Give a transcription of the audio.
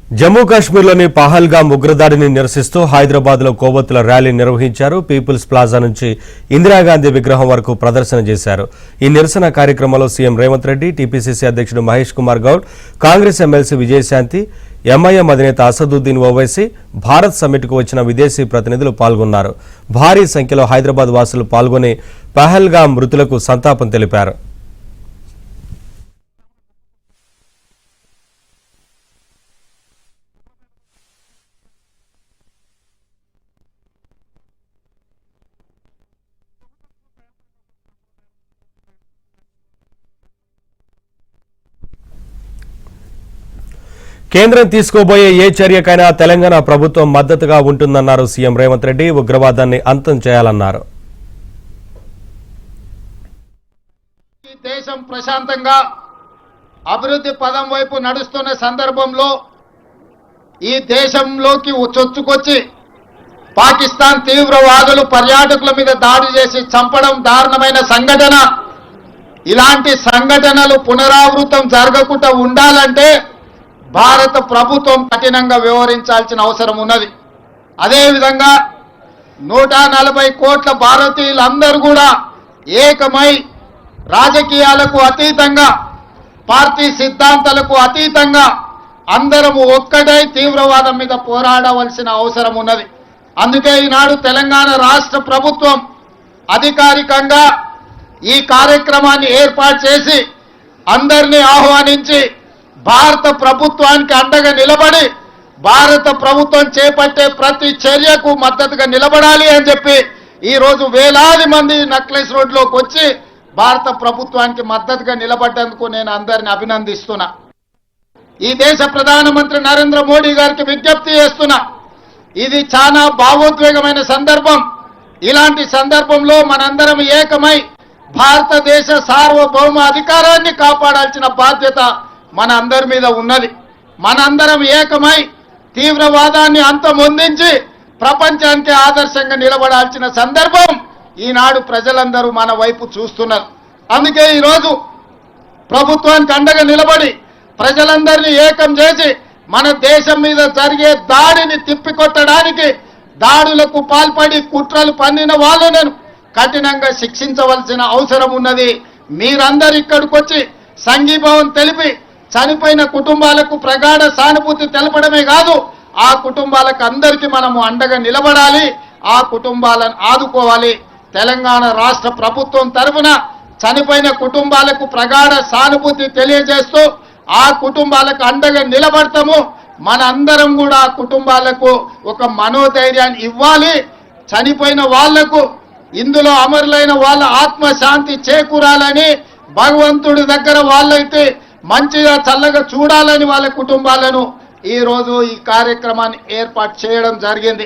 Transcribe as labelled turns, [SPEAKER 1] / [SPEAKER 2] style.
[SPEAKER 1] జమ్మూ కాశ్మీర్లోని పహల్గామ్ ఉగ్రదాడిని నిరసిస్తూ హైదరాబాద్లో కొవ్వొత్తుల ర్యాలీ నిర్వహించారు. పీపుల్స్ ప్లాజా నుంచి ఇందిరాగాంధీ విగ్రహం వరకు ప్రదర్శన చేశారు. ఈ నిరసన కార్యక్రమంలో సీఎం రేవంత్ రెడ్డి, టీపీసీసీ అధ్యక్షుడు మహేష్ కుమార్ గౌడ్, కాంగ్రెస్ ఎమ్మెల్సీ విజయశాంతి, ఎంఐఎం అధినేత అసదుద్దీన్ ఓవైసీ, భారత్ సమ్మిట్కు వచ్చిన విదేశీ ప్రతినిధులు పాల్గొన్నారు. భారీ సంఖ్యలో హైదరాబాద్ వాసులు పాల్గొని పహల్గామ్ మృతులకు సంతాపం తెలిపారు. కేంద్రం తీసుకోబోయే ఏ చర్యకైనా తెలంగాణ ప్రభుత్వం మద్దతుగా ఉంటుందన్నారు సీఎం రేవంత్ రెడ్డి. ఉగ్రవాదాన్ని అంతం చేయాలన్నారు.
[SPEAKER 2] ఈ దేశం ప్రశాంతంగా అభివృద్ధి పదం వైపు నడుస్తున్న సందర్భంలో ఈ దేశంలోకి చొచ్చుకొచ్చి పాకిస్తాన్ తీవ్రవాదులు పర్యాటకుల మీద దాడి చేసి చంపడం దారుణమైన సంఘటన. ఇలాంటి సంఘటనలు పునరావృతం జరగకుండా ఉండాలంటే భారత ప్రభుత్వం కఠినంగా వ్యవహరించాల్సిన అవసరం ఉన్నది. అదేవిధంగా 140 కోట్ల భారతీయులందరూ కూడా ఏకమై రాజకీయాలకు అతీతంగా, పార్టీ సిద్ధాంతాలకు అతీతంగా అందరము ఒక్కటై తీవ్రవాదం మీద పోరాడవలసిన అవసరం ఉన్నది. అందుకే ఈనాడు తెలంగాణ రాష్ట్ర ప్రభుత్వం అధికారికంగా ఈ కార్యక్రమాన్ని ఏర్పాటు చేసి అందరినీ ఆహ్వానించి భారత ప్రభుత్వానికి అండగా నిలబడి భారత ప్రభుత్వం చేపట్టే ప్రతి చర్యకు మద్దతుగా నిలబడాలి అని చెప్పి ఈరోజు వేలాది మంది నక్లెస్ రోడ్లోకి వచ్చి భారత ప్రభుత్వానికి మద్దతుగా నిలబడ్డందుకు నేను అందరిని అభినందిస్తున్నా. ఈ దేశ ప్రధానమంత్రి నరేంద్ర మోడీ గారికి విజ్ఞప్తి చేస్తున్నా. ఇది చాలా భావోద్వేగమైన సందర్భం. ఇలాంటి సందర్భంలో మనందరం ఏకమై భారతదేశ సార్వభౌమ అధికారాన్ని కాపాడాల్సిన బాధ్యత మన అందరి మీద ఉన్నది. మనందరం ఏకమై తీవ్రవాదాన్ని అంతమొందించి ప్రపంచానికి ఆదర్శంగా నిలబడాల్సిన సందర్భం ఈనాడు ప్రజలందరూ మన వైపు చూస్తున్నారు. అందుకే ఈరోజు ప్రభుత్వానికి అండగా నిలబడి ప్రజలందరినీ ఏకం చేసి మన దేశం మీద జరిగే దాడిని తిప్పికొట్టడానికి, దాడులకు పాల్పడి కుట్రలు పన్నిన వాళ్ళను కఠినంగా శిక్షించవలసిన అవసరం ఉన్నది. మీరందరూ ఇక్కడికి వచ్చి సంఘీభావం తెలిపి చనిపోయిన కుటుంబాలకు ప్రగాఢ సానుభూతి తెలపడమే కాదు, ఆ కుటుంబాలకు అందరికీ మనము అండగా నిలబడాలి, ఆ కుటుంబాలను ఆదుకోవాలి. తెలంగాణ రాష్ట్ర ప్రభుత్వం తరఫున చనిపోయిన కుటుంబాలకు ప్రగాఢ సానుభూతి తెలియజేస్తూ ఆ కుటుంబాలకు అండగా నిలబడతాము. మన అందరం కూడా ఆ కుటుంబాలకు ఒక మనోధైర్యాన్ని ఇవ్వాలి. చనిపోయిన వాళ్లకు, ఇందులో అమరులైన వాళ్ళ ఆత్మశాంతి చేకూరాలని భగవంతుడి దగ్గర వాళ్ళైతే మంచిగా చల్లగా చూడాలని వాళ్ళ కుటుంబాలను ఈరోజు ఈ కార్యక్రమాన్ని ఏర్పాటు చేయడం జరిగింది.